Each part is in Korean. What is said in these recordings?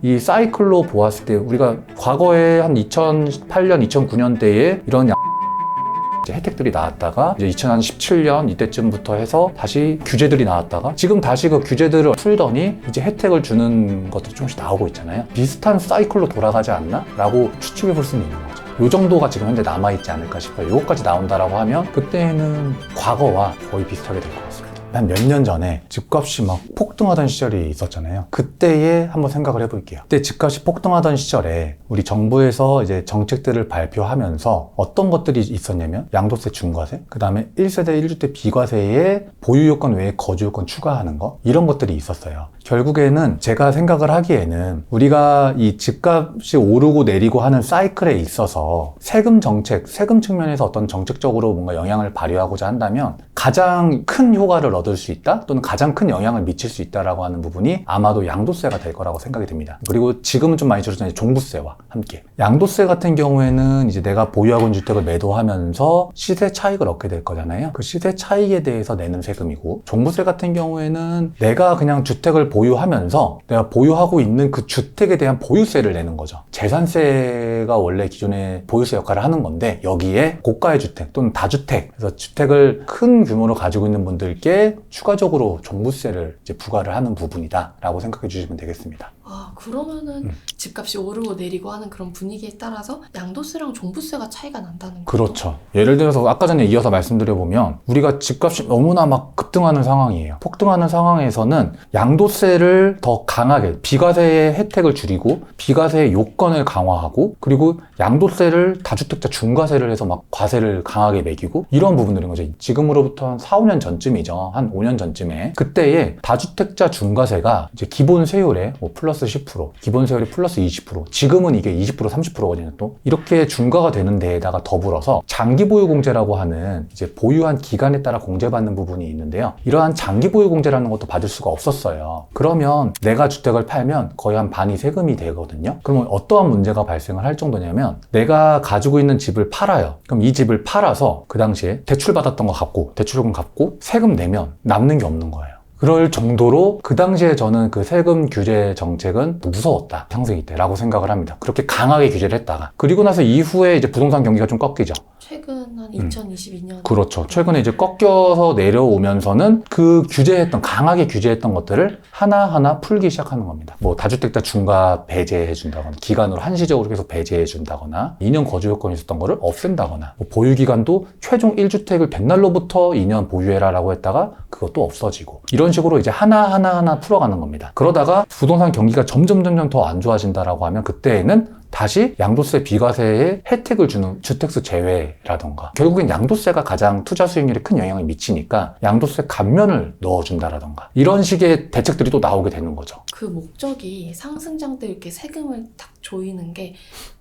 이 사이클로 보았을 때 우리가 과거에 한 2008년, 2009년대에 이런 이제 혜택들이 나왔다가 이제 2017년 이때쯤부터 해서 다시 규제들이 나왔다가 지금 다시 그 규제들을 풀더니 이제 혜택을 주는 것들이 조금씩 나오고 있잖아요. 비슷한 사이클로 돌아가지 않나? 라고 추측해 볼 수는 있는 거죠. 요 정도가 지금 현재 남아있지 않을까 싶어요. 요거까지 나온다라고 하면 그때는 과거와 거의 비슷하게 될 것 같습니다. 한 몇 년 전에 집값이 막 폭등하던 시절이 있었잖아요. 그때에 한번 생각을 해볼게요. 그때 집값이 폭등하던 시절에 우리 정부에서 이제 정책들을 발표하면서 어떤 것들이 있었냐면 양도세 중과세, 그 다음에 1세대 1주택 비과세에 보유요건 외에 거주요건 추가하는 거, 이런 것들이 있었어요. 결국에는 제가 생각을 하기에는 우리가 이 집값이 오르고 내리고 하는 사이클에 있어서 세금 정책, 세금 측면에서 어떤 정책적으로 뭔가 영향을 발휘하고자 한다면 가장 큰 효과를 얻을 수 있다, 또는 가장 큰 영향을 미칠 수 있다라고 하는 부분이 아마도 양도세가 될 거라고 생각이 듭니다. 그리고 지금은 좀 많이 줄어졌는데 종부세와 함께. 양도세 같은 경우에는 이제 내가 보유하고 있는 주택을 매도하면서 시세 차익을 얻게 될 거잖아요. 그 시세 차익에 대해서 내는 세금이고, 종부세 같은 경우에는 내가 그냥 주택을 보유하면서 내가 보유하고 있는 그 주택에 대한 보유세를 내는 거죠. 재산세가 원래 기존에 보유세 역할을 하는 건데, 여기에 고가의 주택 또는 다주택, 그래서 주택을 큰 규모로 가지고 있는 분들께 추가적으로 종부세를 이제 부과를 하는 부분이다 라고 생각해 주시면 되겠습니다. 아, 그러면은 집값이 오르고 내리고 하는 그런 분위기에 따라서 양도세랑 종부세가 차이가 난다는 거죠? 그렇죠. 예를 들어서 아까 전에 이어서 말씀드려보면 우리가 집값이 너무나 막 급등하는 상황이에요. 폭등하는 상황에서는 양도세를 더 강하게, 비과세의 혜택을 줄이고 비과세의 요건을 강화하고, 그리고 양도세를 다주택자 중과세를 해서 막 과세를 강하게 매기고, 이런 부분들인 거죠. 지금으로부터 한 4, 5년 전쯤이죠. 한 5년 전쯤에 그때에 다주택자 중과세가 이제 기본 세율에 뭐 플러스 10%, 기본 세율이 플러스 20%, 지금은 이게 20%, 30%거든요. 또 이렇게 중과가 되는 데에다가 더불어서 장기 보유 공제라고 하는 이제 보유한 기간에 따라 공제받는 부분이 있는데요. 이러한 장기 보유 공제라는 것도 받을 수가 없었어요. 그러면 내가 주택을 팔면 거의 한 반이 세금이 되거든요. 그러면 어떠한 문제가 발생을 할 정도냐면, 내가 가지고 있는 집을 팔아요. 그럼 이 집을 팔아서 그 당시에 대출 받았던 거 갚고, 대출금 갚고 세금 내면 남는 게 없는 거예요. 그럴 정도로 그 당시에 저는 그 세금 규제 정책은 무서웠다, 상승이 때라고 생각을 합니다. 그렇게 강하게 규제를 했다가, 그리고 나서 이후에 이제 부동산 경기가 좀 꺾이죠. 최근 한 2022년. 그렇죠. 최근에 이제 꺾여서 내려오면서는 그 규제했던, 강하게 규제했던 것들을 하나하나 풀기 시작하는 겁니다. 뭐 다주택자 중과 배제해준다거나, 기간으로 한시적으로 계속 배제해준다거나, 2년 거주 요건이 있었던 거를 없앤다거나, 뭐 보유기간도 최종 1주택을 된 날로부터 2년 보유해라 라고 했다가 그것도 없어지고, 이런 식으로 이제 하나하나 풀어가는 겁니다. 그러다가 부동산 경기가 점점 더 안 좋아진다라고 하면 그때에는 다시 양도세 비과세에 혜택을 주는 주택수 제외라던가, 결국엔 양도세가 가장 투자 수익률에 큰 영향을 미치니까 양도세 감면을 넣어준다라던가, 이런 식의 대책들이 또 나오게 되는 거죠. 그 목적이 상승장 때 이렇게 세금을 딱 조이는 게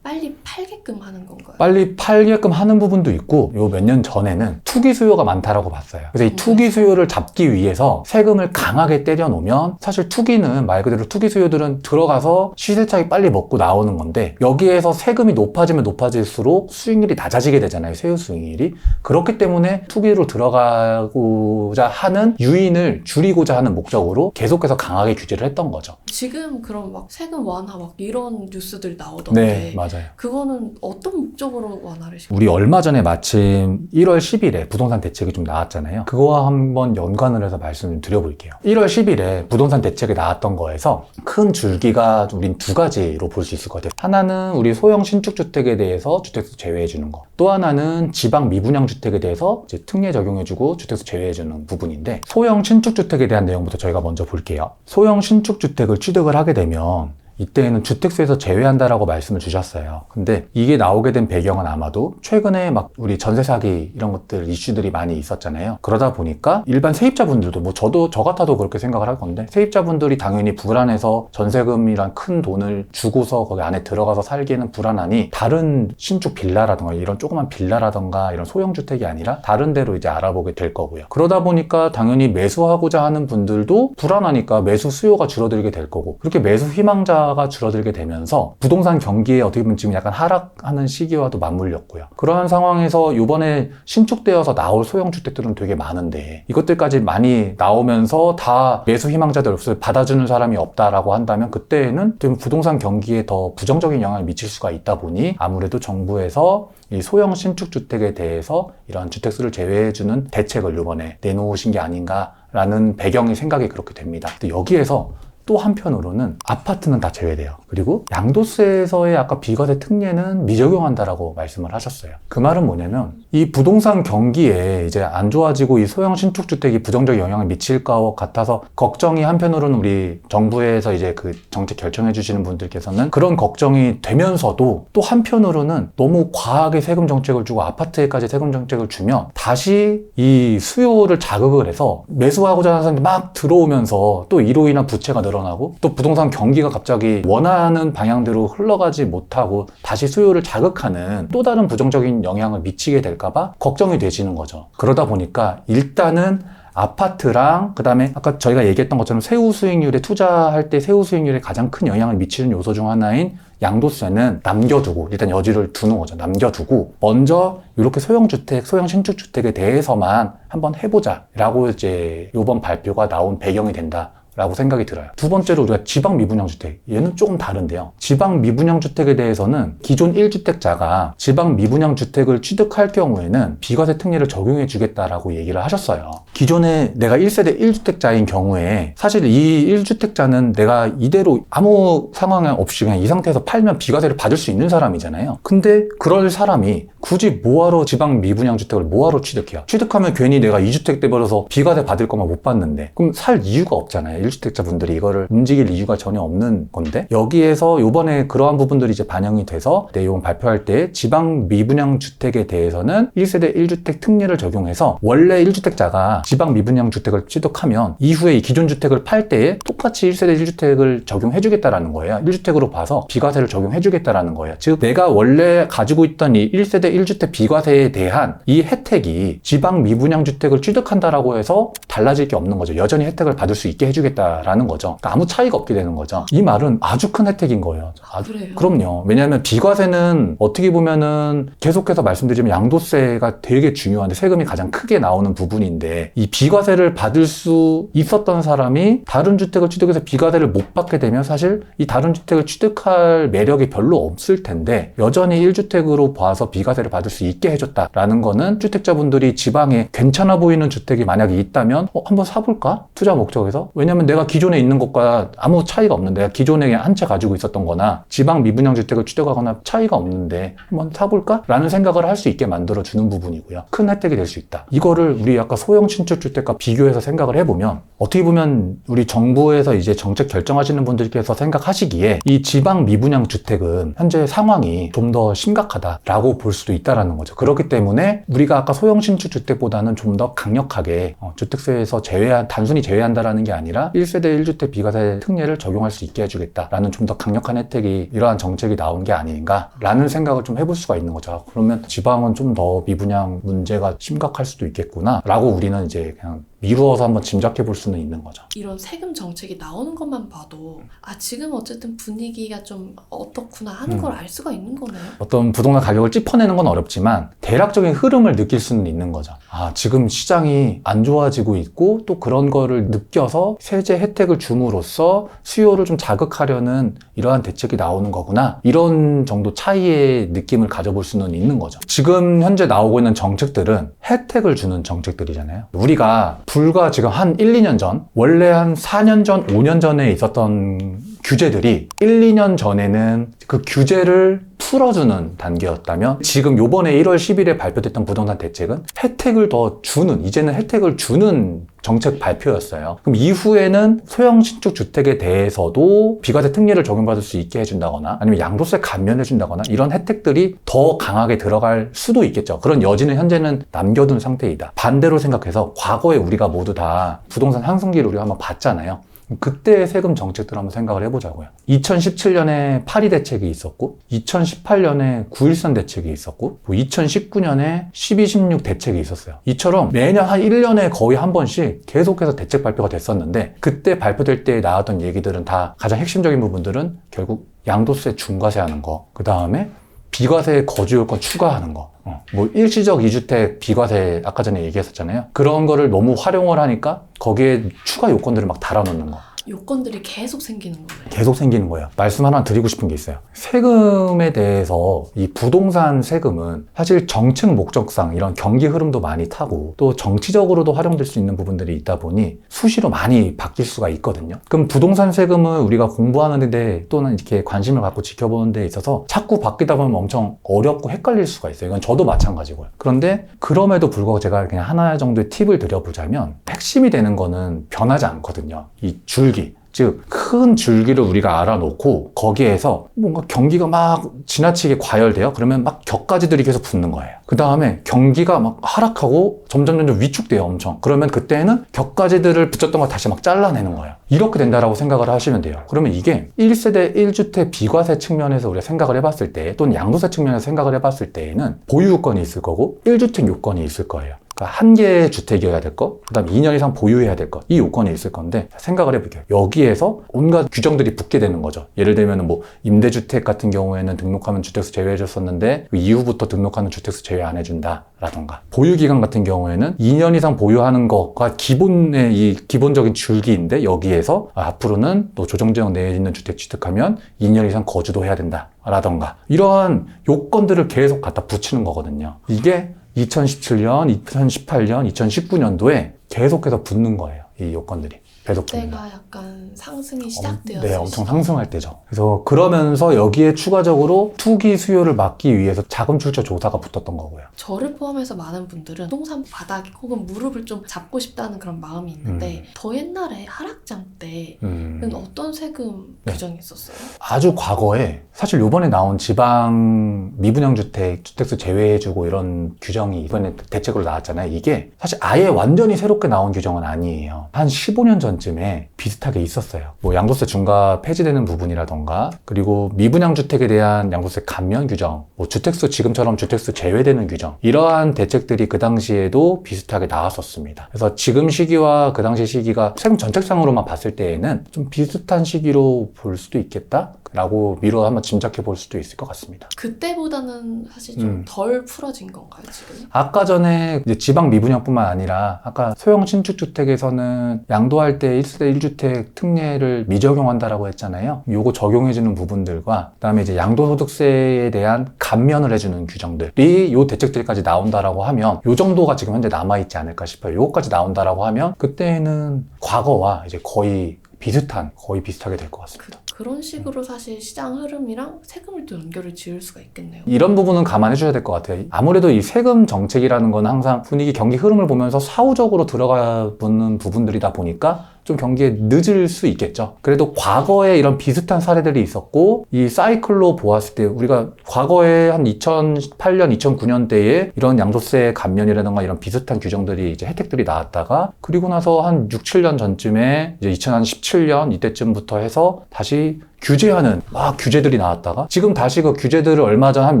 빨리 팔게끔 하는 건가요? 빨리 팔게끔 하는 부분도 있고, 요 몇 년 전에는 투기 수요가 많다라고 봤어요. 그래서 이 투기 수요를 잡기 위해서 세금을 강하게 때려 놓으면, 사실 투기는 말 그대로 투기 수요들은 들어가서 시세 차익 빨리 먹고 나오는 건데, 여기에서 세금이 높아지면 높아질수록 수익률이 낮아지게 되잖아요. 세후 수익률이. 그렇기 때문에 투기로 들어가고자 하는 유인을 줄이고자 하는 목적으로 계속해서 강하게 규제를 했던 거죠. 지금 그럼 막 세금 완화 막 이런 뉴스들이 나오던데. 네, 맞아요. 그거는 어떤 목적으로 완화를 시켜요? 우리 얼마 전에 마침 1월 10일에 부동산 대책이 좀 나왔잖아요. 그거와 한번 연관을 해서 말씀을 좀 드려볼게요. 1월 10일에 부동산 대책이 나왔던 거에서 큰 줄기가 우린 두 가지로 볼 수 있을 것 같아요. 하나는 우리 소형 신축주택에 대해서 주택수 제외해주는 거. 또 하나는 지방 미분양 주택에 대해서 이제 특례 적용해주고 주택수 제외해주는 부분인데, 소형 신축주택에 대한 내용부터 저희가 먼저 볼게요. 소형 신축주택을 취득을 하게 되면 이때는 주택수에서 제외한다라고 말씀을 주셨어요. 근데 이게 나오게 된 배경은 아마도 최근에 막 우리 전세 사기 이런 것들 이슈들이 많이 있었잖아요. 그러다 보니까 일반 세입자분들도, 뭐 저 같아도 그렇게 생각을 할 건데, 세입자분들이 당연히 불안해서 전세금이란 큰 돈을 주고서 거기 안에 들어가서 살기에는 불안하니 다른 신축 빌라라던가 이런 조그만 빌라라던가 이런 소형 주택이 아니라 다른 데로 이제 알아보게 될 거고요. 그러다 보니까 당연히 매수하고자 하는 분들도 불안하니까 매수 수요가 줄어들게 될 거고, 그렇게 매수 희망자 투자가 줄어들게 되면서 부동산 경기에 어떻게 보면 지금 약간 하락하는 시기와도 맞물렸고요. 그러한 상황에서 이번에 신축되어서 나올 소형주택들은 되게 많은데 이것들까지 많이 나오면서 다 매수 희망자들 없어요. 받아주는 사람이 없다라고 한다면 그때에는 좀 부동산 경기에 더 부정적인 영향을 미칠 수가 있다 보니 아무래도 정부에서 이 소형 신축주택에 대해서 이런 주택수를 제외해주는 대책을 이번에 내놓으신 게 아닌가라는 배경이 생각이 그렇게 됩니다. 근데 여기에서 또 한편으로는 아파트는 다 제외돼요. 그리고 양도세에서의 아까 비과세 특례는 미적용한다라고 말씀을 하셨어요. 그 말은 뭐냐면 이 부동산 경기에 이제 안 좋아지고 이 소형 신축주택이 부정적 영향을 미칠 것 같아서 걱정이 한편으로는 우리 정부에서 이제 그 정책 결정해 주시는 분들께서는 그런 걱정이 되면서도 또 한편으로는 너무 과하게 세금 정책을 주고 아파트에까지 세금 정책을 주면 다시 이 수요를 자극을 해서 매수하고자 하는 사람들이 막 들어오면서 또 이로 인한 부채가 늘어나고 또 부동산 경기가 갑자기 원하는 방향대로 흘러가지 못하고 다시 수요를 자극하는 또 다른 부정적인 영향을 미치게 될까봐 걱정이 되시는 거죠. 그러다 보니까 일단은 아파트랑 그다음에 아까 저희가 얘기했던 것처럼 세후 수익률에 투자할 때 세후 수익률에 가장 큰 영향을 미치는 요소 중 하나인 양도세는 남겨두고 일단 여지를 두는 거죠. 남겨두고 먼저 이렇게 소형주택, 소형 신축주택에 대해서만 한번 해보자라고 이제 이번 발표가 나온 배경이 된다. 라고 생각이 들어요. 두 번째로 우리가 지방 미분양 주택, 얘는 조금 다른데요. 지방 미분양 주택에 대해서는 기존 1주택자가 지방 미분양 주택을 취득할 경우에는 비과세 특례를 적용해 주겠다라고 얘기를 하셨어요. 기존에 내가 1세대 1주택자인 경우에 사실 이 1주택자는 내가 이대로 아무 상황 없이 그냥 이 상태에서 팔면 비과세를 받을 수 있는 사람이잖아요. 근데 그럴 사람이 굳이 뭐하러 지방 미분양 주택을 뭐하러 취득해요? 취득하면 괜히 내가 2주택 돼버려서 비과세 받을 거만 못 받는데 그럼 살 이유가 없잖아요. 1주택자분들이 이거를 움직일 이유가 전혀 없는 건데 여기에서 요번에 그러한 부분들이 이제 반영이 돼서 내용 발표할 때 지방 미분양 주택에 대해서는 1세대 1주택 특례를 적용해서 원래 1주택자가 지방 미분양 주택을 취득하면 이후에 이 기존 주택을 팔 때에 똑같이 1세대 1주택을 적용해 주겠다라는 거예요. 1주택으로 봐서 비과세를 적용해 주겠다라는 거예요. 즉 내가 원래 가지고 있던 이 1세대 1주택 비과세에 대한 이 혜택이 지방 미분양 주택을 취득한다라고 해서 달라질 게 없는 거죠. 여전히 혜택을 받을 수 있게 해주겠다라는 거죠. 그러니까 아무 차이가 없게 되는 거죠. 이 말은 아주 큰 혜택인 거예요. 그래요? 그럼요. 왜냐하면 비과세는 어떻게 보면은 계속해서 말씀드리면 양도세가 되게 중요한데 세금이 가장 크게 나오는 부분인데 이 비과세를 받을 수 있었던 사람이 다른 주택을 취득해서 비과세를 못 받게 되면 사실 이 다른 주택을 취득할 매력이 별로 없을 텐데 여전히 1주택으로 봐서 비과세를 받을 수 있게 해줬다라는 거는 주택자분들이 지방에 괜찮아 보이는 주택이 만약에 있다면 한번 사볼까? 투자 목적에서? 왜냐면 내가 기존에 있는 것과 아무 차이가 없는데 내가 기존에 한 채 가지고 있었던 거나 지방 미분양 주택을 취득하거나 차이가 없는데 한번 사볼까? 라는 생각을 할 수 있게 만들어주는 부분이고요. 큰 혜택이 될 수 있다. 이거를 우리 아까 소형 신축주택과 비교해서 생각을 해보면 어떻게 보면 우리 정부에서 이제 정책 결정하시는 분들께서 생각하시기에 이 지방 미분양 주택은 현재 상황이 좀 더 심각하다라고 볼 수도 있다라는 거죠. 그렇기 때문에 우리가 아까 소형 신축주택보다는 좀 더 강력하게 주택세에서 단순히 제외한다라는 게 아니라 1세대 1주택 비과세 특례를 적용할 수 있게 해주겠다라는 좀 더 강력한 혜택이 이러한 정책이 나온 게 아닌가라는 생각을 좀 해볼 수가 있는 거죠. 그러면 지방은 좀 더 미분양 문제가 심각할 수도 있겠구나라고 우리는 이제 그냥 미루어서 한번 짐작해 볼 수는 있는 거죠. 이런 세금 정책이 나오는 것만 봐도 지금 어쨌든 분위기가 좀 어떻구나 하는 걸 알 수가 있는 거네요. 어떤 부동산 가격을 짚어내는 건 어렵지만 대략적인 흐름을 느낄 수는 있는 거죠. 지금 시장이 안 좋아지고 있고 또 그런 거를 느껴서 세제 혜택을 줌으로써 수요를 좀 자극하려는 이러한 대책이 나오는 거구나. 이런 정도 차이의 느낌을 가져볼 수는 있는 거죠. 지금 현재 나오고 있는 정책들은 혜택을 주는 정책들이잖아요. 우리가 불과 지금 한 1, 2년 전, 원래 한 4년 전, 5년 전에 있었던 규제들이 1, 2년 전에는 그 규제를 풀어주는 단계였다면 지금 요번에 1월 10일에 발표됐던 부동산 대책은 혜택을 더 주는, 이제는 혜택을 주는 정책 발표였어요. 그럼 이후에는 소형 신축 주택에 대해서도 비과세 특례를 적용받을 수 있게 해준다거나 아니면 양도세 감면해준다거나 이런 혜택들이 더 강하게 들어갈 수도 있겠죠. 그런 여지는 현재는 남겨둔 상태이다. 반대로 생각해서 과거에 우리가 모두 다 부동산 상승기를 우리가 한번 봤잖아요. 그때의 세금 정책들 한번 생각을 해보자고요. 2017년에 8.2 대책이 있었고 2018년에 9.13 대책이 있었고 2019년에 12, 16 대책이 있었어요. 이처럼 매년 한 1년에 거의 한 번씩 계속해서 대책 발표가 됐었는데 그때 발표될 때 나왔던 얘기들은 다 가장 핵심적인 부분들은 결국 양도세 중과세 하는 거, 그 다음에 비과세 거주요건 추가하는 거, 뭐 일시적 2주택 비과세 아까 전에 얘기했었잖아요. 그런 거를 너무 활용을 하니까 거기에 추가 요건들을 막 달아놓는 거. 요건들이 계속 생기는 거예요. 계속 생기는 거예요. 말씀 하나 드리고 싶은 게 있어요. 세금에 대해서 이 부동산 세금은 사실 정책 목적상 이런 경기 흐름도 많이 타고 또 정치적으로도 활용될 수 있는 부분들이 있다 보니 수시로 많이 바뀔 수가 있거든요. 그럼 부동산 세금을 우리가 공부하는 데 또는 이렇게 관심을 갖고 지켜보는 데 있어서 자꾸 바뀌다 보면 엄청 어렵고 헷갈릴 수가 있어요. 이건 저도 마찬가지고요. 그런데 그럼에도 불구하고 제가 그냥 하나 정도의 팁을 드려보자면 핵심이 되는 거는 변하지 않거든요. 이 줄기. 즉, 큰 줄기를 우리가 알아놓고 거기에서 뭔가 경기가 막 지나치게 과열돼요. 그러면 막 격가지들이 계속 붙는 거예요. 그 다음에 경기가 막 하락하고 점점 위축돼요, 엄청. 그러면 그때는 격가지들을 붙였던 걸 다시 막 잘라내는 거예요. 이렇게 된다라고 생각을 하시면 돼요. 그러면 이게 1세대 1주택 비과세 측면에서 우리가 생각을 해봤을 때 또는 양도세 측면에서 생각을 해봤을 때에는 보유요건이 있을 거고 1주택 요건이 있을 거예요. 그러니까 한 개의 주택이어야 될 것, 그 다음에 2년 이상 보유해야 될 것, 이 요건이 있을 건데 생각을 해볼게요. 여기에서 온갖 규정들이 붙게 되는 거죠. 예를 들면 뭐 임대주택 같은 경우에는 등록하면 주택수 제외해줬었는데 그 이후부터 등록하는 주택수 제외 안 해준다 라던가, 보유기간 같은 경우에는 2년 이상 보유하는 것과 기본의 이 기본적인 줄기인데 여기에서 앞으로는 또 조정지역 내에 있는 주택 취득하면 2년 이상 거주도 해야 된다 라던가, 이러한 요건들을 계속 갖다 붙이는 거거든요. 이게 2017년, 2018년, 2019년도에 계속해서 붙는 거예요. 이 요건들이. 그때가 약간 상승이 시작되었어요. 네, 엄청 상승할 때죠. 그래서 그러면서 여기에 추가적으로 투기 수요를 막기 위해서 자금 출처 조사가 붙었던 거고요. 저를 포함해서 많은 분들은 부동산 바닥 혹은 무릎을 좀 잡고 싶다는 그런 마음이 있는데 더 옛날에 하락장 때는 어떤 세금 규정이 있었어요? 아주 과거에 사실 요번에 나온 지방 미분양주택, 주택수 제외해주고 이런 규정이 이번에 대책으로 나왔잖아요. 이게 사실 아예 완전히 새롭게 나온 규정은 아니에요. 한 15년 전쯤에 비슷하게 있었어요. 뭐 양도세 중과 폐지되는 부분이라던가, 그리고 미분양주택에 대한 양도세 감면 규정, 뭐 주택수 지금처럼 주택수 제외되는 규정, 이러한 대책들이 그 당시에도 비슷하게 나왔었습니다. 그래서 지금 시기와 그 당시 시기가 세금 정책상으로만 봤을 때에는 좀 비슷한 시기로 볼 수도 있겠다? 라고 미뤄 한번 짐작해 볼 수도 있을 것 같습니다. 그때보다는 사실 좀 덜 풀어진 건가요, 지금? 아까 전에 이제 지방 미분양뿐만 아니라 아까 소형 신축주택에서는 양도할 때 1세대 1주택 특례를 미적용한다라고 했잖아요. 요거 적용해주는 부분들과 그다음에 이제 양도소득세에 대한 감면을 해주는 규정들이 요 대책들까지 나온다라고 하면 요 정도가 지금 현재 남아있지 않을까 싶어요. 요거까지 나온다라고 하면 그때는 과거와 이제 거의 비슷하게 될 것 같습니다. 그런 식으로 사실 시장 흐름이랑 세금을 또 연결을 지을 수가 있겠네요. 이런 부분은 감안해 줘야 될 것 같아요. 아무래도 이 세금 정책이라는 건 항상 분위기, 경기 흐름을 보면서 사후적으로 들어가 보는 부분들이다 보니까 좀 경기에 늦을 수 있겠죠. 그래도 과거에 이런 비슷한 사례들이 있었고, 이 사이클로 보았을 때 우리가 과거에 한 2008년, 2009년대에 이런 양도세 감면이라든가 이런 비슷한 규정들이 이제 혜택들이 나왔다가, 그리고 나서 한 6, 7년 전쯤에 이제 2017년 이때쯤부터 해서 다시 규제하는 막 규제들이 나왔다가 지금 다시 그 규제들을 얼마 전 한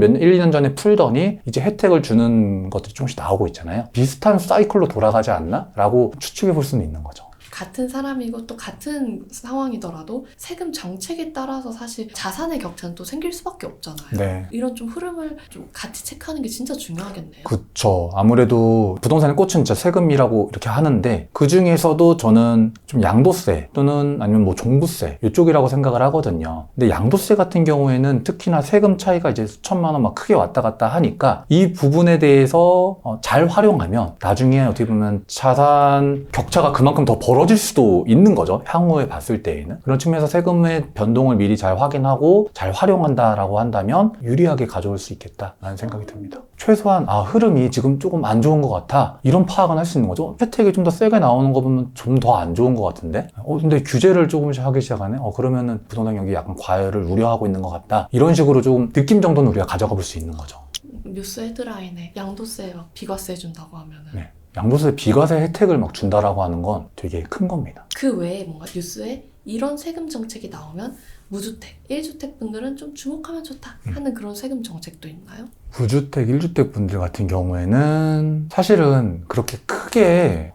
1, 2년 전에 풀더니 이제 혜택을 주는 것들이 조금씩 나오고 있잖아요. 비슷한 사이클로 돌아가지 않나? 라고 추측해 볼 수는 있는 거죠. 같은 사람이고 또 같은 상황이더라도 세금 정책에 따라서 사실 자산의 격차는 또 생길 수밖에 없잖아요. 네. 이런 좀 흐름을 좀 같이 체크하는 게 진짜 중요하겠네요. 그쵸. 아무래도 부동산의 꽃은 진짜 세금이라고 이렇게 하는데 그 중에서도 저는 좀 양도세 또는 아니면 뭐 종부세 이쪽이라고 생각을 하거든요. 근데 양도세 같은 경우에는 특히나 세금 차이가 이제 수천만 원 막 크게 왔다 갔다 하니까 이 부분에 대해서 잘 활용하면 나중에 어떻게 보면 자산 격차가 그만큼 더 벌어질 수도 있는 거죠. 향후에 봤을 때에는. 그런 측면에서 세금의 변동을 미리 잘 확인하고 잘 활용한다라고 한다면 유리하게 가져올 수 있겠다라는 생각이 듭니다. 최소한 흐름이 지금 조금 안 좋은 것 같아, 이런 파악은 할 수 있는 거죠. 혜택이 좀 더 세게 나오는 거 보면 좀 더 안 좋은 것 같은데 근데 규제를 조금씩 하기 시작하네. 그러면은 부동산 경기 약간 과열을 우려하고 있는 것 같다, 이런 식으로 조금 느낌 정도는 우리가 가져가 볼 수 있는 거죠. 뉴스 헤드라인에 양도세 비과세 해준다고 하면은 네. 양도세 비과세 혜택을 막 준다라고 하는 건 되게 큰 겁니다. 그 외에 뭔가 뉴스에 이런 세금 정책이 나오면 무주택, 1주택 분들은 좀 주목하면 좋다 하는 그런 세금 정책도 있나요? 무주택, 1주택 분들 같은 경우에는 사실은 그렇게 크게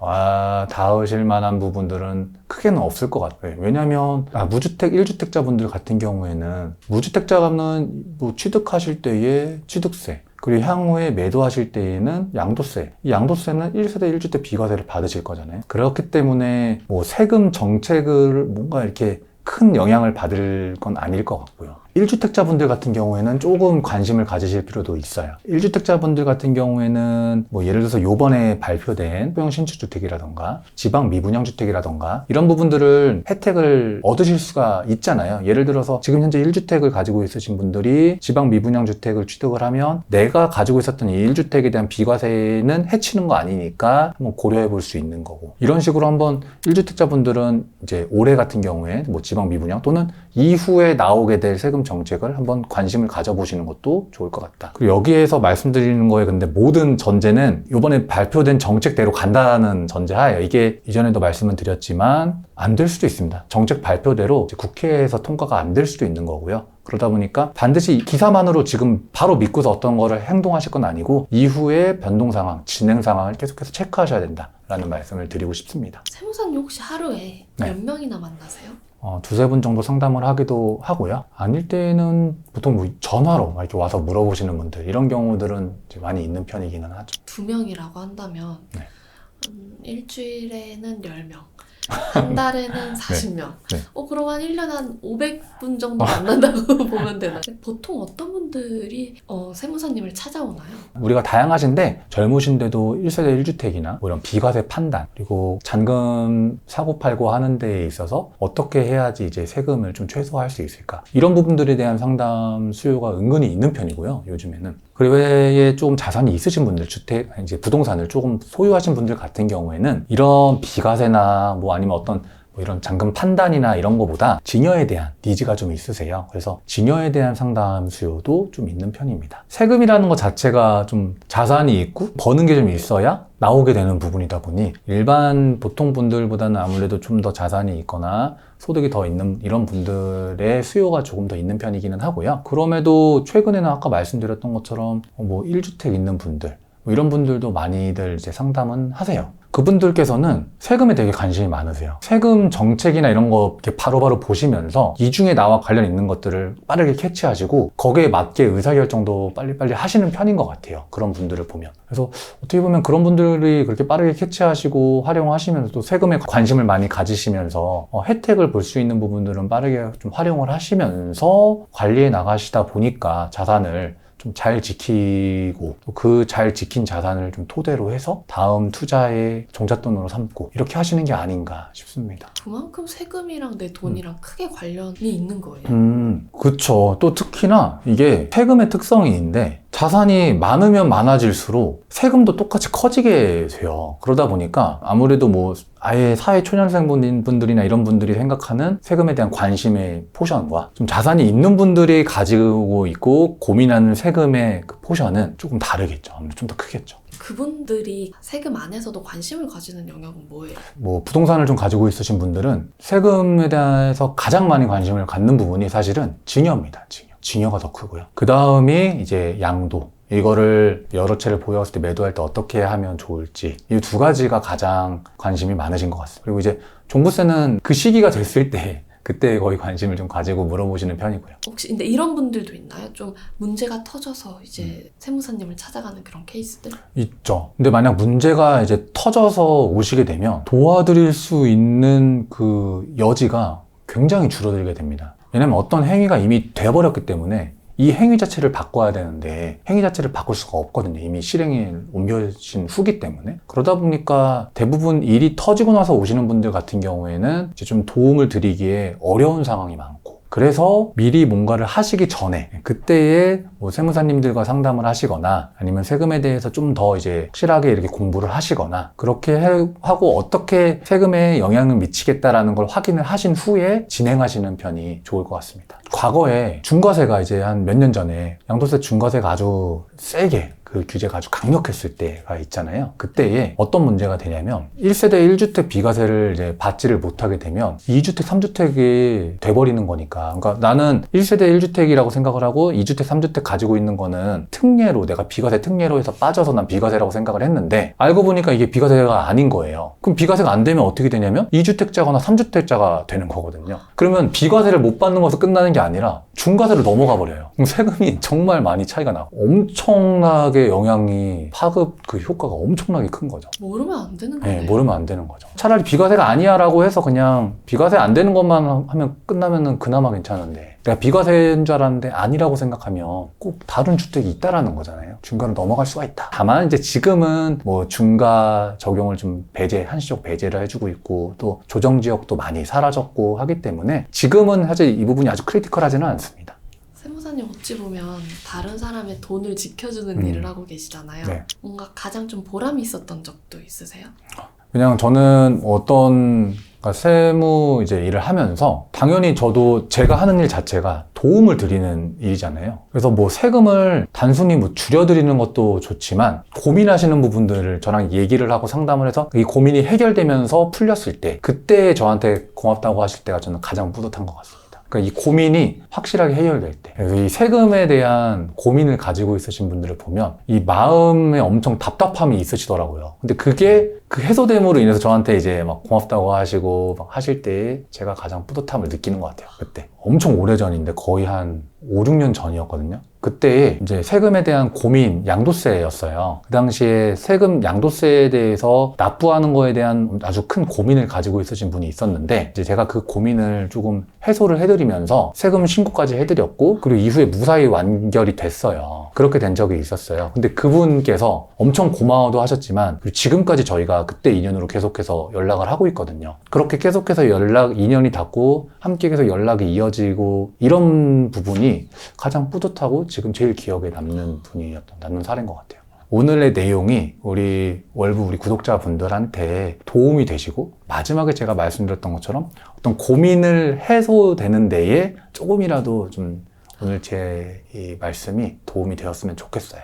닿으실 만한 부분들은 크게는 없을 것 같아요. 왜냐하면 무주택, 1주택자 분들 같은 경우에는 무주택자는 뭐 취득하실 때에 취득세, 그리고 향후에 매도하실 때에는 양도세. 이 양도세는 1세대 1주택 비과세를 받으실 거잖아요. 그렇기 때문에 뭐 세금 정책을 뭔가 이렇게 큰 영향을 받을 건 아닐 것 같고요. 1주택자분들 같은 경우에는 조금 관심을 가지실 필요도 있어요. 1주택자분들 같은 경우에는 뭐 예를 들어서 요번에 발표된 소형 신축주택이라던가 지방 미분양주택이라던가 이런 부분들을 혜택을 얻으실 수가 있잖아요. 예를 들어서 지금 현재 1주택을 가지고 있으신 분들이 지방 미분양주택을 취득을 하면 내가 가지고 있었던 이 1주택에 대한 비과세는 해치는 거 아니니까 한번 고려해 볼 수 있는 거고, 이런 식으로 한번 1주택자분들은 이제 올해 같은 경우에 뭐 지방 미분양 또는 이후에 나오게 될 세금 정책을 한번 관심을 가져보시는 것도 좋을 것 같다. 그리고 여기에서 말씀드리는 거에 근데 모든 전제는 이번에 발표된 정책대로 간다는 전제하에, 이게 이전에도 말씀을 드렸지만 안 될 수도 있습니다. 정책 발표대로 국회에서 통과가 안 될 수도 있는 거고요. 그러다 보니까 반드시 기사만으로 지금 바로 믿고서 어떤 거를 행동하실 건 아니고 이후에 변동 상황, 진행 상황을 계속해서 체크하셔야 된다라는 말씀을 드리고 싶습니다. 세무사님 혹시 하루에 몇 명이나 만나세요? 두세 분 정도 상담을 하기도 하고요. 아닐 때는 보통 뭐 전화로 이렇게 와서 물어보시는 분들, 이런 경우들은 이제 많이 있는 편이기는 하죠. 2명이라고 한다면 네. 일주일에는 10명, 한 달에는 40명. 네. 그럼 한 1년에 한 500분 정도 만난다고 보면 되나요? 보통 어떤 분들이 세무사님을 찾아오나요? 우리가 다양하신데 젊으신데도 1세대 1주택이나 뭐 이런 비과세 판단, 그리고 잔금 사고팔고 하는 데에 있어서 어떻게 해야지 이제 세금을 좀 최소화할 수 있을까, 이런 부분들에 대한 상담 수요가 은근히 있는 편이고요, 요즘에는. 그 외에 조금 자산이 있으신 분들, 주택, 이제 부동산을 조금 소유하신 분들 같은 경우에는 이런 비과세나 뭐 아니면 어떤 뭐 이런 잔금 판단이나 이런 거보다 증여에 대한 니즈가 좀 있으세요. 그래서 증여에 대한 상담 수요도 좀 있는 편입니다. 세금이라는 것 자체가 좀 자산이 있고 버는 게 좀 있어야 나오게 되는 부분이다 보니 일반 보통 분들보다는 아무래도 좀 더 자산이 있거나 소득이 더 있는 이런 분들의 수요가 조금 더 있는 편이기는 하고요. 그럼에도 최근에는 아까 말씀드렸던 것처럼 뭐 1주택 있는 분들, 뭐 이런 분들도 많이들 이제 상담은 하세요. 그분들께서는 세금에 되게 관심이 많으세요. 세금 정책이나 이런 거 이렇게 바로바로 보시면서 이 중에 나와 관련 있는 것들을 빠르게 캐치하시고 거기에 맞게 의사결정도 빨리빨리 하시는 편인 것 같아요. 그런 분들을 보면. 그래서 어떻게 보면 그런 분들이 그렇게 빠르게 캐치하시고 활용하시면서 또 세금에 관심을 많이 가지시면서 혜택을 볼 수 있는 부분들은 빠르게 좀 활용을 하시면서 관리해 나가시다 보니까 자산을 좀 잘 지키고 또 그 잘 지킨 자산을 좀 토대로 해서 다음 투자의 종잣돈으로 삼고 이렇게 하시는 게 아닌가 싶습니다. 그만큼 세금이랑 내 돈이랑 크게 관련이 있는 거예요. 그쵸. 또 특히나 이게 세금의 특성인데 자산이 많으면 많아질수록 세금도 똑같이 커지게 돼요. 그러다 보니까 아무래도 뭐 아예 사회 초년생 분들이나 이런 분들이 생각하는 세금에 대한 관심의 포션과 좀 자산이 있는 분들이 가지고 있고 고민하는 세금의 그 포션은 조금 다르겠죠. 아무래도 좀 더 크겠죠. 그분들이 세금 안에서도 관심을 가지는 영역은 뭐예요? 뭐 부동산을 좀 가지고 있으신 분들은 세금에 대해서 가장 많이 관심을 갖는 부분이 사실은 증여입니다. 증여가 더 크고요. 그 다음이 이제 양도. 이거를 여러 채를 보유했을 때 매도할 때 어떻게 하면 좋을지, 이 두 가지가 가장 관심이 많으신 것 같습니다. 그리고 이제 종부세는 그 시기가 됐을 때 그때 거의 관심을 좀 가지고 물어보시는 편이고요. 혹시 근데 이런 분들도 있나요? 좀 문제가 터져서 이제 세무사님을 찾아가는 그런 케이스들? 있죠. 근데 만약 문제가 이제 터져서 오시게 되면 도와드릴 수 있는 그 여지가 굉장히 줄어들게 됩니다. 왜냐면 어떤 행위가 이미 돼버렸기 때문에 이 행위 자체를 바꿔야 되는데 행위 자체를 바꿀 수가 없거든요. 이미 실행에 옮겨진 후기 때문에. 그러다 보니까 대부분 일이 터지고 나서 오시는 분들 같은 경우에는 이제 좀 도움을 드리기에 어려운 상황이 많고, 그래서 미리 뭔가를 하시기 전에 그때에 뭐 세무사님들과 상담을 하시거나 아니면 세금에 대해서 좀 더 이제 확실하게 이렇게 공부를 하시거나 그렇게 하고 어떻게 세금에 영향을 미치겠다라는 걸 확인을 하신 후에 진행하시는 편이 좋을 것 같습니다. 과거에 중과세가 이제 한 몇 년 전에 양도세 중과세가 아주 세게 그 규제가 아주 강력했을 때가 있잖아요. 그때에 어떤 문제가 되냐면 1세대 1주택 비과세를 이제 받지를 못하게 되면 2주택, 3주택이 돼버리는 거니까. 그러니까 나는 1세대 1주택이라고 생각을 하고 2주택, 3주택 가지고 있는 거는 특례로, 내가 비과세 특례로 해서 빠져서 난 비과세라고 생각을 했는데 알고 보니까 이게 비과세가 아닌 거예요. 그럼 비과세가 안 되면 어떻게 되냐면 2주택자거나 3주택자가 되는 거거든요. 그러면 비과세를 못 받는 것에서 끝나는 게 아니라 중과세로 넘어가 버려요. 그럼 세금이 정말 많이 차이가 나고 엄청나게 영향이 파급 그 효과가 엄청나게 큰 거죠. 모르면 안 되는 거네요. 네, 모르면 안 되는 거죠. 차라리 비과세가 아니야 라고 해서 그냥 비과세 안 되는 것만 하면 끝나면은 그나마 괜찮은데 내가 비과세인 줄 알았는데 아니라고 생각하면 꼭 다른 주택이 있다라는 거잖아요. 중과로 넘어갈 수가 있다. 다만 이제 지금은 뭐 중과 적용을 좀 배제, 한시적 배제를 해주고 있고 또 조정지역도 많이 사라졌고 하기 때문에 지금은 사실 이 부분이 아주 크리티컬하지는 않습니다. 세무사님 어찌 보면 다른 사람의 돈을 지켜주는 일을 하고 계시잖아요. 네. 뭔가 가장 좀 보람이 있었던 적도 있으세요? 그냥 저는 어떤 그러니까 세무 이제 일을 하면서 당연히 저도 제가 하는 일 자체가 도움을 드리는 일이잖아요. 그래서 뭐 세금을 단순히 뭐 줄여드리는 것도 좋지만 고민하시는 부분들을 저랑 얘기를 하고 상담을 해서 이 고민이 해결되면서 풀렸을 때 그때 저한테 고맙다고 하실 때가 저는 가장 뿌듯한 것 같습니다. 그러니까 이 고민이 확실하게 해결될 때. 그래서 이 세금에 대한 고민을 가지고 있으신 분들을 보면 이 마음에 엄청 답답함이 있으시더라고요. 근데 그게 그 해소됨으로 인해서 저한테 이제 막 고맙다고 하시고 막 하실 때 제가 가장 뿌듯함을 느끼는 것 같아요. 그때. 엄청 오래전인데 거의 한 5, 6년 전이었거든요. 그때 이제 세금에 대한 고민, 양도세였어요. 그 당시에 세금 양도세에 대해서 납부하는 거에 대한 아주 큰 고민을 가지고 있으신 분이 있었는데 이제 제가 그 고민을 조금 해소를 해드리면서 세금 신고까지 해드렸고 그리고 이후에 무사히 완결이 됐어요. 그렇게 된 적이 있었어요. 근데 그분께서 엄청 고마워도 하셨지만 지금까지 저희가 그때 인연으로 계속해서 연락을 하고 있거든요. 그렇게 계속해서 인연이 닿고 함께 계속 연락이 이어지고 이런 부분이 가장 뿌듯하고 지금 제일 기억에 남는 사례인 것 같아요. 오늘의 내용이 우리 구독자분들한테 도움이 되시고 마지막에 제가 말씀드렸던 것처럼 어떤 고민을 해소되는 데에 조금이라도 좀 오늘 제 이 말씀이 도움이 되었으면 좋겠어요.